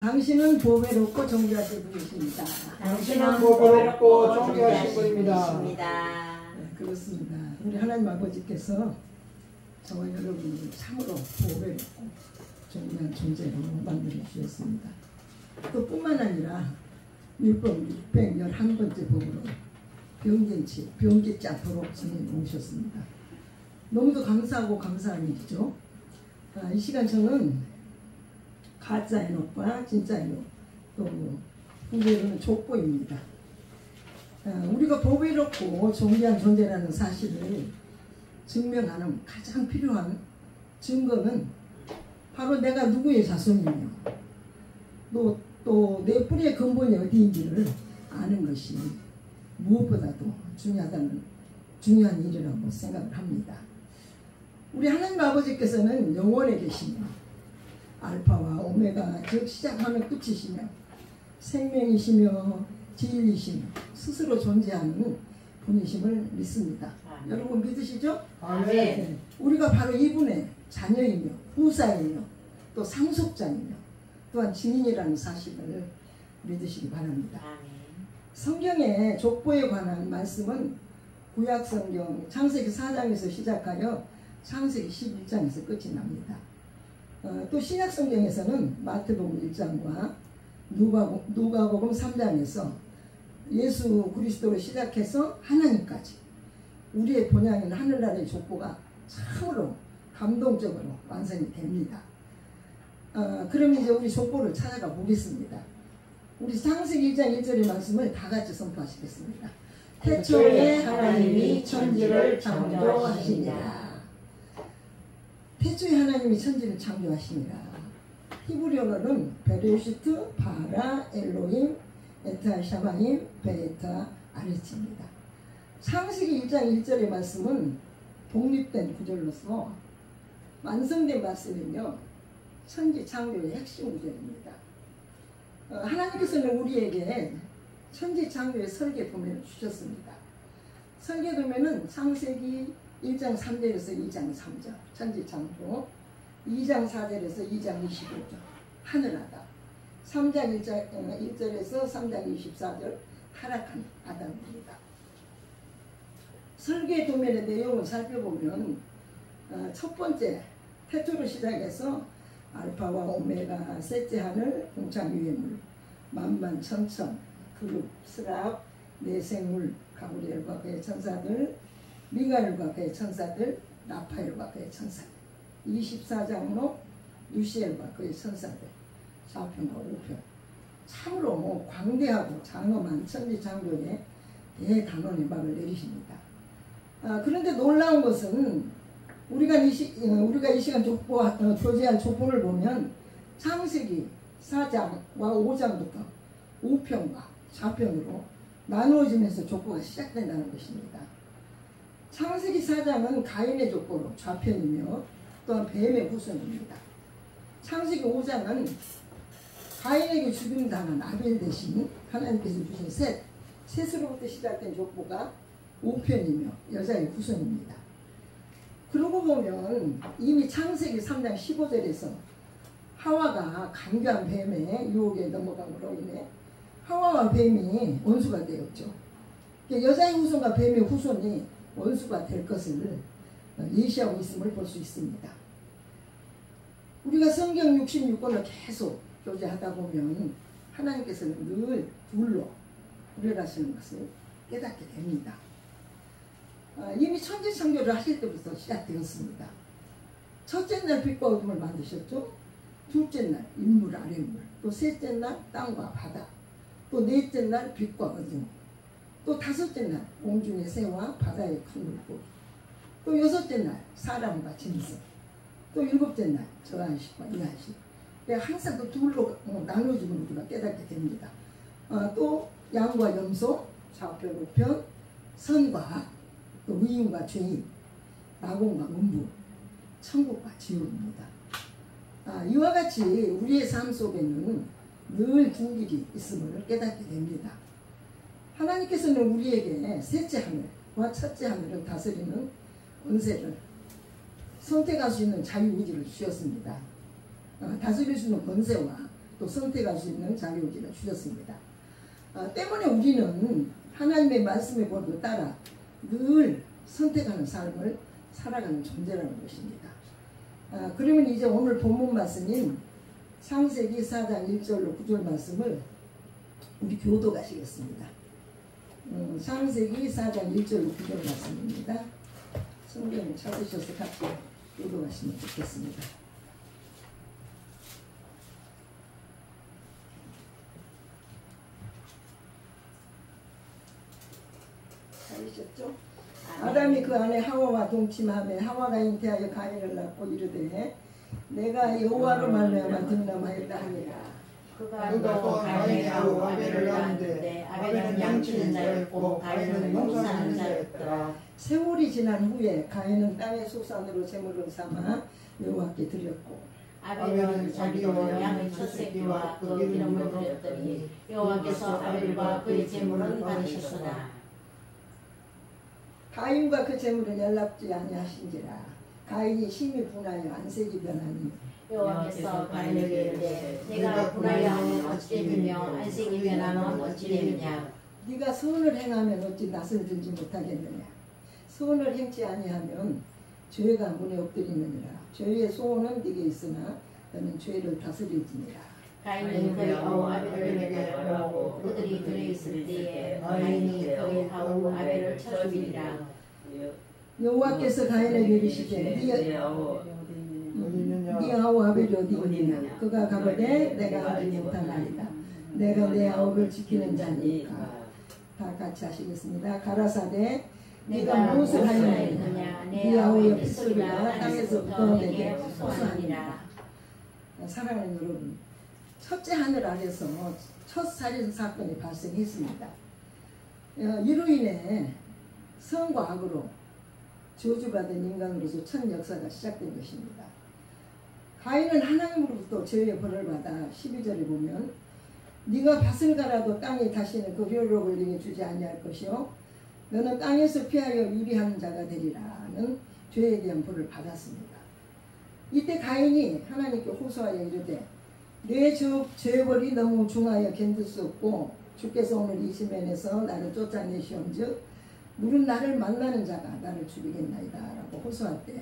당신은 보배롭고 존귀하신 분이십니다. 당신은 보배롭고 존귀하신 분입니다. 네, 그렇습니다. 우리 하나님 아버지께서 저와 여러분을 참으로 보배롭고 존귀한 존재로 만들어 주셨습니다. 또 뿐만 아니라 율법 611번째 복으로 병짓지 않도록 지내 오셨습니다. 너무도 감사하고 감사한 일이죠. 이 시간 저는 가짜 에녹과 진짜 에녹, 또 후배로는 족보입니다. 우리가 보배롭고 존귀한 존재라는 사실을 증명하는 가장 필요한 증거는 바로 내가 누구의 자손이며 또 내 뿌리의 근본이 어디인지를 아는 것이 무엇보다도 중요한 일이라고 생각을 합니다. 우리 하나님 아버지께서는 영원에 계시며 알파와 오메가 즉 시작하는 끝이시며 생명이시며 진리이시며 스스로 존재하는 분이심을 믿습니다. 여러분 믿으시죠? 아멘. 네. 우리가 바로 이분의 자녀이며 후사이며 또 상속자이며 또한 증인이라는 사실을 믿으시기 바랍니다. 성경의 족보에 관한 말씀은 구약성경 창세기 4장에서 시작하여 창세기 11장에서 끝이 납니다. 또 신약성경에서는 마태복음 1장과 누가복음 3장에서 예수 그리스도로 시작해서 하나님까지 우리의 본향인 하늘나라의 족보가 참으로 감동적으로 완성이 됩니다. 그럼 이제 우리 족보를 찾아가 보겠습니다. 우리 창세기 1장 1절의 말씀을 다 같이 선포하시겠습니다. 태초에 하나님이 천지를 창조하시니라. 태초에 하나님이 천지를 창조하시니라. 히브리어로는 베레시트, 바라, 엘로힘, 에타, 샤바임, 베타, 아레치입니다. 창세기 1장 1절의 말씀은 독립된 구절로서 완성된 말씀이며 천지 창조의 핵심 구절입니다. 하나님께서는 우리에게 천지 창조의 설계 도면을 주셨습니다. 설계 도면은 창세기 1장 3절에서 2장 3절 천지 창조, 2장 4절에서 2장 25절 하늘하다, 3장 1절에서 3장 24절 타락한 아담입니다. 설계 도면의 내용을 살펴보면 첫 번째 태초로 시작해서 알파와 오메가, 셋째 하늘, 공창유해물, 만만천천, 그룹, 스랍, 내생물, 가브리엘과 그의 천사들, 미가엘과 그의 천사들, 라파엘과 그의 천사들, 24장로 루시엘과 그의 천사들, 4편과 5편. 참으로 광대하고 장엄한 천지창조의 대단원의 막을 내리십니다. 그런데 놀라운 것은 우리가 이 시간 교제할 족보를 보면 창세기 4장과 5장부터 5편과 4편으로 나누어지면서 족보가 시작된다는 것입니다. 창세기 4장은 가인의 족보로 좌편이며 또한 뱀의 후손입니다. 창세기 5장은 가인에게 죽임당한 아벨 대신 하나님께서 주신 셋으로부터 시작된 족보가 5편이며 여자의 후손입니다. 그러고 보면 이미 창세기 3장 15절에서 하와가 간교한 뱀의 유혹에 넘어감으로 인해 하와와 뱀이 원수가 되었죠. 여자의 후손과 뱀의 후손이 원수가 될 것을 예시하고 있음을 볼 수 있습니다. 우리가 성경 66권을 계속 교제하다 보면 하나님께서는 늘 둘로 구별하시는 것을 깨닫게 됩니다. 이미 천지창조를 하실 때부터 시작되었습니다. 첫째 날 빛과 어둠을 만드셨죠. 둘째 날 인물 아랫물, 또 셋째 날 땅과 바다, 또 넷째 날 빛과 어둠, 또 다섯째 날 공중의 새와 바다의 큰 물고기, 또 여섯째 날 사람과 짐승, 또 일곱째 날 저한식과 이한식. 항상 그 둘로 나눠지는 우리가 깨닫게 됩니다. 또 양과 염소, 좌편 우편, 선과 악, 또 의인과 죄인, 낙원과 음부, 천국과 지옥입니다. 이와 같이 우리의 삶 속에는 늘 두 길이 있음을 깨닫게 됩니다. 하나님께서는 우리에게 셋째 하늘과 첫째 하늘을 다스리는 권세를 선택할 수 있는 자유의지를 주셨습니다. 다스릴 수 있는 권세와 또 선택할 수 있는 자유의지를 주셨습니다. 때문에 우리는 하나님의 말씀의 법을 따라 늘 선택하는 삶을 살아가는 존재라는 것입니다. 그러면 이제 오늘 본문 말씀인 창세기 4장 1절로 9절 말씀을 우리 교도가시겠습니다. 창세기 4장 1절로 9절 말씀입니다. 성경을 찾으셔서 같이 교도가시면 좋겠습니다. 찾으셨죠? 아담이 그 안에 하와와 동침하며 하와가 잉태하여 가인을 낳고 이르되 내가 여호와로 말미암아 등남하였다 하니라. 그가 또 가인하고 아벨을 낳았는데 아벨은 양치는 자였고 가인은 농사하는 자였더라. 세월이 지난 후에 가인은 땅의 소산으로 제물을 삼아 여호와께 드렸고 아벨은 자기와 양의 첫 새끼와 그 이름을 드렸더니 여호와께서 아벨과 그의 제물은 받으셨으나 가인과 그 제물을 연락지 아니하신지라. 가인이 심히 분하여 안색이 변하니 여호와께서 가인에게 이르되 내가 분하여 하면 어찌 되며 안색이 변하면 어찌 되느냐. 네가 선을 행하면 어찌 낯을 들지 못하겠느냐. 선을 행치 아니하면 죄가 문에 엎드리느니라. 죄의 소원은 네게 있으나 너는 죄를 다스리지니라. 가인은 그의 아우 아벨을 데려가고 그들이 들에 있을 때에 가인이 그의 아우 아벨을 쳐 죽이니라. 여호와께서 가인에게 이르시되 네 아우 아벨이 어디 있느냐. 그가 가로되 내가 알지 못하나이다. 내가 내 아우를 지키는 자니까. 다 같이 하시겠습니다. 가라사대 네가 무엇을 하였느냐. 네 아우의 핏소리가 땅에서부터 내게 호소하니라. 사랑하는 여러분, 첫째 하늘 아래서 첫 살인 사건이 발생했습니다. 이로 인해 선과 악으로 저주받은 인간으로서 첫 역사가 시작된 것입니다. 가인은 하나님으로부터 죄의 벌을 받아 12절에 보면 네가 밭을 갈아도 땅이 다시는 그 효력을 네게 주지 아니할 것이요 너는 땅에서 피하여 유리하는 자가 되리라는 죄에 대한 벌을 받았습니다. 이때 가인이 하나님께 호소하여 이르되 내 죄벌이 너무 중하여 견딜 수 없고 주께서 오늘 이 시면에서 나를 쫓아내시온즉 물은 나를 만나는 자가 나를 죽이겠나이다 라고 호소할 때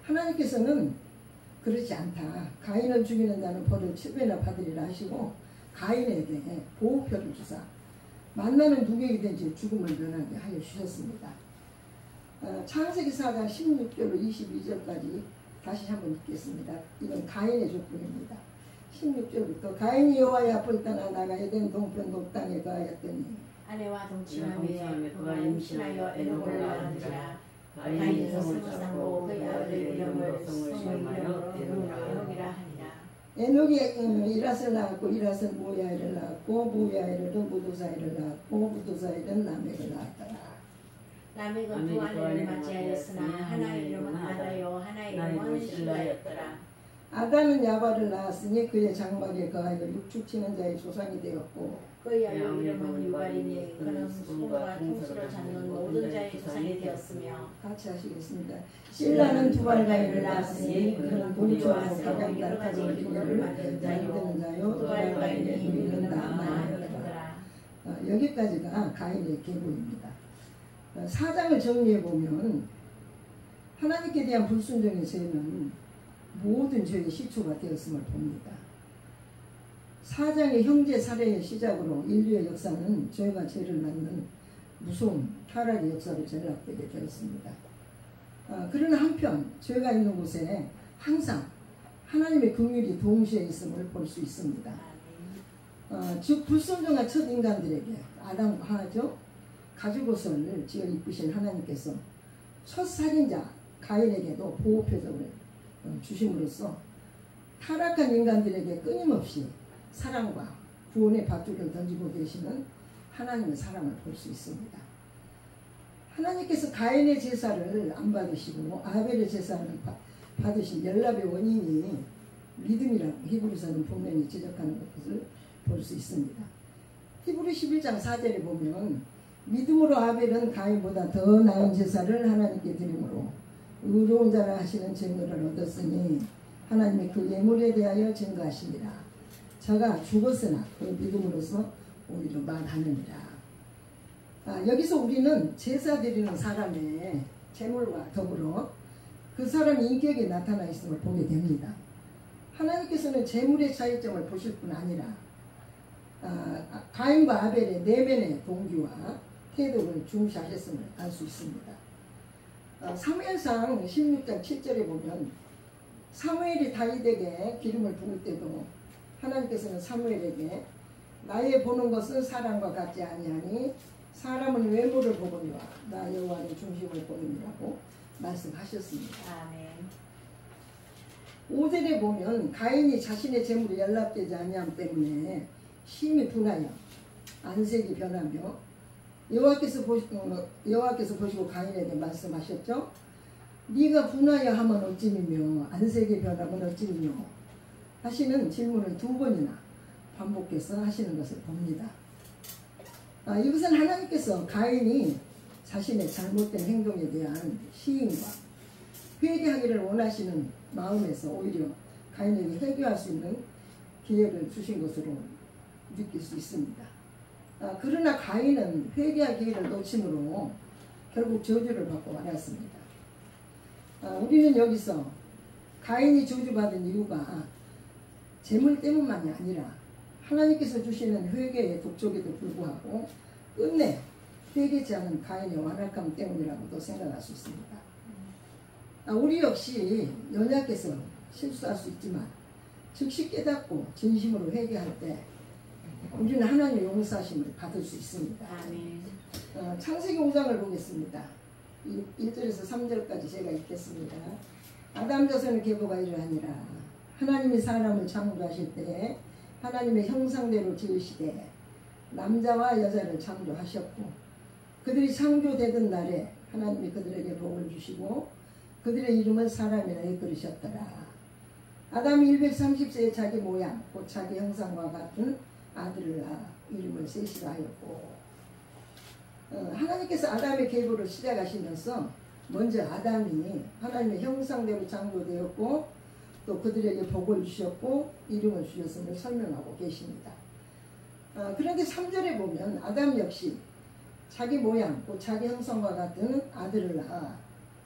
하나님께서는 그렇지 않다. 가인을 죽이는 자는 벌을 7배나 받으리라 하시고 가인에게 보호표를 주사 만나는 누구에게든지 죽음을 면하게 하여 주셨습니다. 창세기 4장 16절로 22절까지 다시 한번 읽겠습니다. 이건 가인의 족보입니다. 16절부터 가인이 여호와의 앞을 떠나 나가 에덴 동편 녹당에 거하였더니 아내와 동침하며 그가 임신하여 에녹을 낳은지라. 가인은 성을 쌓고 그의 아들의 이름을 성의 이름으로 에녹이라 하니라. 에녹이 이랏을 낳았고 이랏은 무야일을 낳았고 무야일은 무두사일을 낳았고 무두사일은 라멕을 낳았더라. 라멕은 두 아내를 맞이하였으나 하나의 이름은 아다요 하나의 이름은 실라였더라. 아다는 야발을 낳았으니 그의 장막에 거하여 육축치는 자의 조상이 되었고 그의 아우 이름은 유발이니 그는 소와 통수를 잡는 모든 자의 조상이 되었으며 같이 하시겠습니다. 실라는 두발가인을 낳았으니 그는 돈이 좋아서 가장 날카로운 비녀를 만드는 자요 두발가인의 이름은 나아마였더라. 여기까지가 가인의 계보입니다. 사장을 정리해보면 하나님께 대한 불순종의 죄는 모든 죄의 시초가 되었음을 봅니다. 사장의 형제 살해의 시작으로 인류의 역사는 죄가 죄를 낳는 무서운 타락의 역사로 전락되게 되었습니다. 그러나 한편 죄가 있는 곳에 항상 하나님의 긍휼이 동시에 있음을 볼 수 있습니다. 즉 불순종한 첫 인간들에게 아담과 하와죠 가죽옷을 지어 입으신 하나님께서 첫 살인자 가인에게도 보호표적을 주심으로써 타락한 인간들에게 끊임없이 사랑과 구원의 밧줄을 던지고 계시는 하나님의 사랑을 볼 수 있습니다. 하나님께서 가인의 제사를 안 받으시고 아벨의 제사를 받으신 연락의 원인이 믿음이라고 히브리서는 분명히 지적하는 것을 볼 수 있습니다. 히브리 11장 4절에 보면 믿음으로 아벨은 가인보다 더 나은 제사를 하나님께 드림으로 의로운 자라 하시는 증거를 얻었으니 하나님이 그 예물에 대하여 증거하시니라. 저가 죽었으나 그 믿음으로서 오히려 말하느니라. 여기서 우리는 제사 드리는 사람의 재물과 더불어 그 사람의 인격에 나타나 있음을 보게 됩니다. 하나님께서는 재물의 차이점을 보실 뿐 아니라 가인과 아벨의 내면의 동기와 태도를 중시하셨음을 알 수 있습니다. 사무엘상 16장 7절에 보면 사무엘이 다윗에게 기름을 부을 때도 하나님께서는 사무엘에게 나의 보는 것은 사람과 같지 아니하니 사람은 외모를 보거니와 나 여호와는 중심을 보느니라고 말씀하셨습니다. 아멘. 5절에 보면 가인이 자신의 재물이 연락되지 아니함 때문에 심히 분하여 안색이 변하며 여호와께서 보시고 가인에게 말씀하셨죠. 네가 분하여 하면 어찌미며 안색이 변하면 어찌미며 하시는 질문을 2번이나 반복해서 하시는 것을 봅니다. 이것은 하나님께서 가인이 자신의 잘못된 행동에 대한 시인과 회개하기를 원하시는 마음에서 오히려 가인에게 회개할 수 있는 기회를 주신 것으로 느낄 수 있습니다. 그러나 가인은 회개할 기회를 놓침으로 결국 저주를 받고 말았습니다. 우리는 여기서 가인이 저주받은 이유가 재물 때문만이 아니라 하나님께서 주시는 회개의 독촉에도 불구하고 끝내 회개치 않은 가인의 완악함 때문이라고도 생각할 수 있습니다. 우리 역시 연약해서 실수할 수 있지만 즉시 깨닫고 진심으로 회개할 때 우리는 하나님의 용서하심을 받을 수 있습니다. 아멘. 창세기 5장을 보겠습니다. 1절에서 3절까지 제가 읽겠습니다. 아담 자손의 계보가 이러하니라. 하나님이 사람을 창조하실 때 하나님의 형상대로 지으시되 남자와 여자를 창조하셨고 그들이 창조되던 날에 하나님이 그들에게 복을 주시고 그들의 이름을 사람이라 이끌으셨더라. 아담이 130세에 자기 모양 곧 자기 형상과 같은 아들을 낳아 이름을 셋이라 하였고 하나님께서 아담의 계보를 시작하시면서 먼저 아담이 하나님의 형상대로 창조되었고 또 그들에게 복을 주셨고 이름을 주셨음을 설명하고 계십니다. 그런데 3절에 보면 아담 역시 자기 모양 곧 자기 형상과 같은 아들을 낳아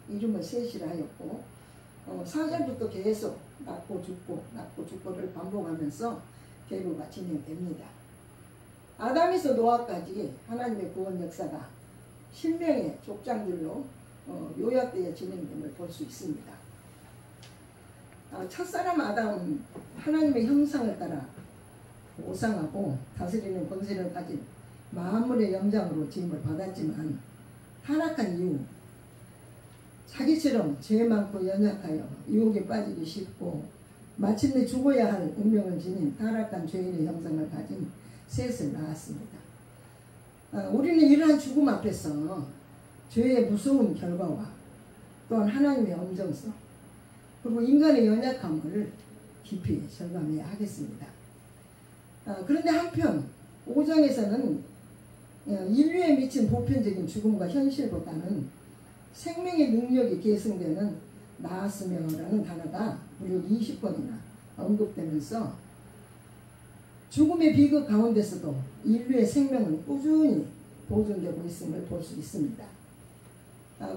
이름을 셋이라 하였고 4절부터 계속 낳고 죽고를 반복하면서 계보가 진행됩니다. 아담에서 노아까지 하나님의 구원 역사가 신명의 족장들로 요약되어 진행됨을 볼 수 있습니다. 첫사람 아담은 하나님의 형상을 따라 오상하고 다스리는 권세를 가진 만물의 영장으로 지음을 받았지만 타락한 이후 자기처럼 죄 많고 연약하여 유혹에 빠지기 쉽고 마침내 죽어야 할 운명을 지닌 타락한 죄인의 형상을 가진 셋을 낳았습니다. 우리는 이러한 죽음 앞에서 죄의 무서운 결과와 또한 하나님의 엄정성 그리고 인간의 연약함을 깊이 절감해야 하겠습니다. 그런데 한편 5장에서는 인류에 미친 보편적인 죽음과 현실보다는 생명의 능력이 계승되는 나았으며라는 단어가 무려 20번이나 언급되면서 죽음의 비극 가운데서도 인류의 생명은 꾸준히 보존되고 있음을 볼 수 있습니다.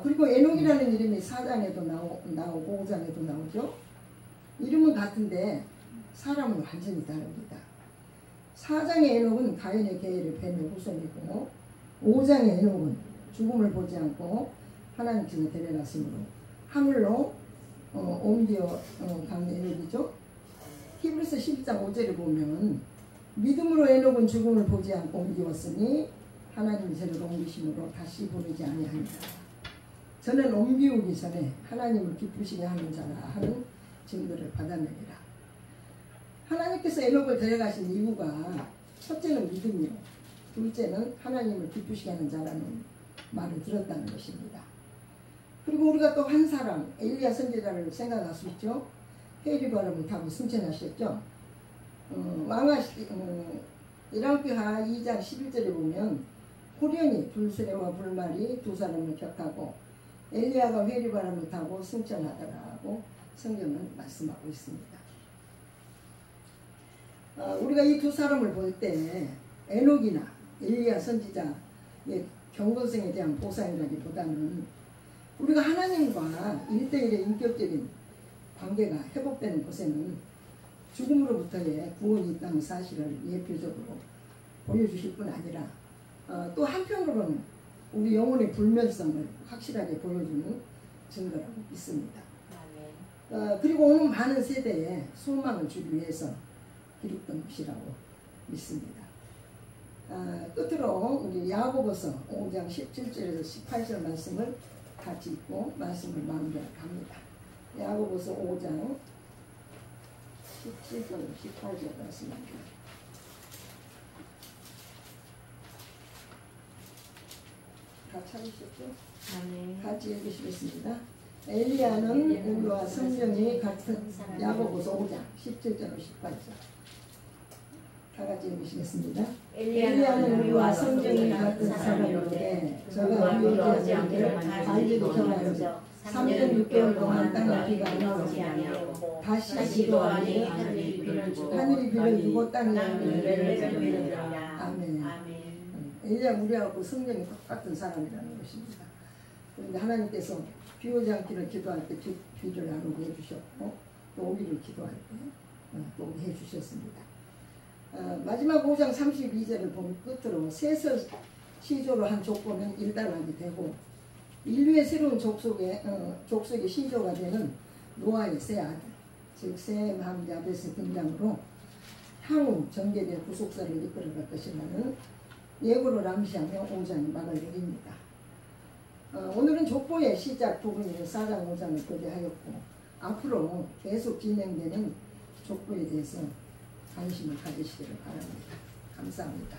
그리고 에녹이라는 이름이 4장에도 나오고 5장에도 나오죠. 이름은 같은데 사람은 완전히 다릅니다. 4장의 에녹은 가인의 계획을 뱀의 후손이고 5장의 에녹은 죽음을 보지 않고 하나님께서 데려갔으므로 하늘로 옮겨 간 에녹이죠. 히브리서 12장 5절을 보면 믿음으로 에녹은 죽음을 보지 않고 옮기었으니 하나님이 저를 옮기심으로 다시 부르지 아니하니라. 저는 옮기우기 전에 하나님을 기쁘시게 하는 자라 하는 증거를 받아내리라. 하나님께서 에녹을 데려가신 이유가 첫째는 믿음이요 둘째는 하나님을 기쁘시게 하는 자라는 말을 들었다는 것입니다. 그리고 우리가 또 한 사람 엘리야 선지자를 생각할 수 있죠. 회리바람을 타고 승천하셨죠. 이랑피하 2장 11절에 보면 호련히 불수레와 불말이 두 사람을 격하고 엘리야가 회리바람을 타고 승천하더라고 성경은 말씀하고 있습니다. 우리가 이 두 사람을 볼 때 에녹이나 엘리야 선지자의 경건성에 대한 보상이라기보다는 우리가 하나님과 1대1의 인격적인 관계가 회복되는 것에는 죽음으로부터의 구원이 있다는 사실을 예표적으로 보여주실 뿐 아니라 또 한편으로는 우리 영혼의 불멸성을 확실하게 보여주는 증거라고 믿습니다. 그리고 오는 많은 세대에 소망을 주기 위해서 기록된 것이라고 믿습니다. 끝으로 우리 야고보서 5장 17절에서 18절 말씀을 같이 읽고 말씀을 마무리합니다. 야고보서 5장 17절 18절 말씀입니다. 다 찾으셨죠? 같이 읽으시겠습니다. 엘리야는 우리와 성령이 같은 야고보서 5장 17절로 18절 다 같이 읽으시겠습니다. 엘리야는 우리와 성령이 같은 사람이로되 저가 유혹하지 않기를 알지도 전하여서 3년 6개월 동안 땅에 비가 안 오고 다시 기도하니 하늘이 비를 주고 땅이 열매를 맺으리라. 아멘. 엘리야 우리하고 성령이 똑같은 사람이라는 것입니다. 그런데 하나님께서 비 오지 않기를 기도할 때 비를 안 오게 해주셨고 또 오기를 기도할 때 또 오게 해주셨습니다. 마지막 5장 32절을 보면 끝으로 세서 시조로 한 족보는 일단락이 되고 인류의 새로운 족속의 시조가 되는 노아의 새 아들 즉 셈, 함, 야벳의 등장으로 향후 전개될 구속사를 이끌어갈 것이라는 예고를 암시하며 5장이 막을 내립니다. 오늘은 족보의 시작 부분인 4장 5장을 거대하였고 앞으로 계속 진행되는 족보에 대해서 관심을 가지시기를 바랍니다. 감사합니다.